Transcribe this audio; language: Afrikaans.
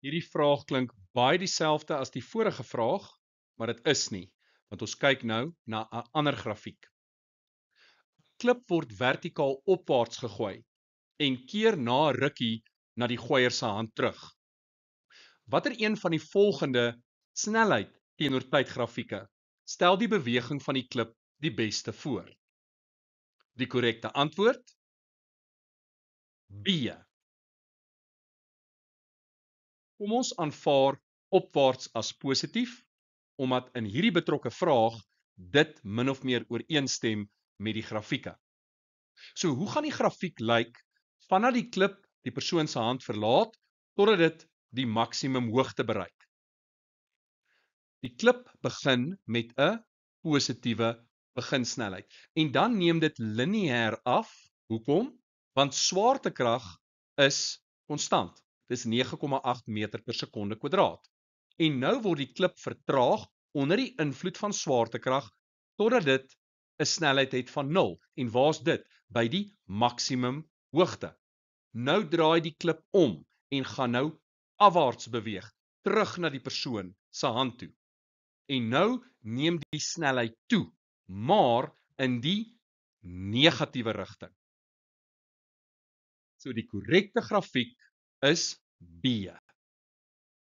Hierdie vraag klink baie dieselfde as die vorige vraag, maar dit is nie, want ons kyk nou na 'n ander grafiek. Klip word vertikaal opwaarts gegooi en keer na 'n rukkie na die gooier se hand terug. Watter een van die volgende snelheid teenoor tydgrafieke stel die beweging van die klip die beste voor? Die korrekte antwoord: B. Kom ons aanvaar opwaarts as positief, omdat in hierdie betrokke vraag dit min of meer ooreenstem met die grafieke. So hoe gaan die grafiek lyk vanaf die klip die persoon se hand verlaat totdat dit die maksimum hoogte bereik? Die klip begin met 'n positiewe beginsnelheid en dan neem dit lineêr af. Hoekom? Want swaartekrag is konstant. Dis 9,8 meter per sekonde kwadraat. En nou word die klip vertraag onder die invloed van swaartekrag totdat dit 'n snelheid het van 0. En waar's dit? By die maksimum hoogte. Nou draai die klip om en gaan nou afwaarts beweeg, terug na die persoon se hand toe. En nou neem die snelheid toe, maar in die negatiewe rigting. So die korrekte grafiek is B.